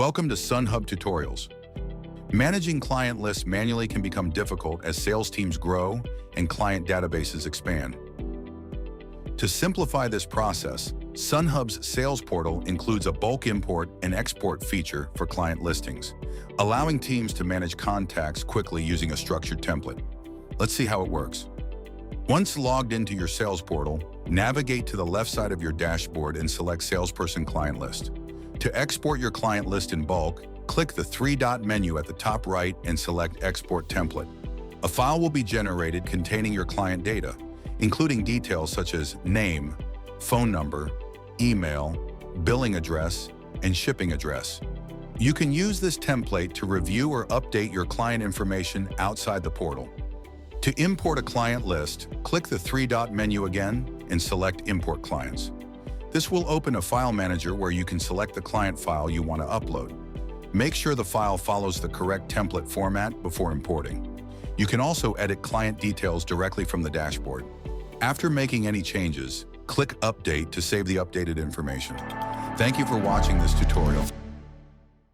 Welcome to Sunhub Tutorials. Managing client lists manually can become difficult as sales teams grow and client databases expand. To simplify this process, Sunhub's Sales Portal includes a bulk import and export feature for client listings, allowing teams to manage contacts quickly using a structured template. Let's see how it works. Once logged into your Sales Portal, navigate to the left side of your dashboard and select Salesperson Client List. To export your client list in bulk, click the three-dot menu at the top right and select Export Template. A file will be generated containing your client data, including details such as name, phone number, email, billing address, and shipping address. You can use this template to review or update your client information outside the portal. To import a client list, click the three-dot menu again and select Import Clients. This will open a file manager where you can select the client file you want to upload. Make sure the file follows the correct template format before importing. You can also edit client details directly from the dashboard. After making any changes, click Update to save the updated information. Thank you for watching this tutorial.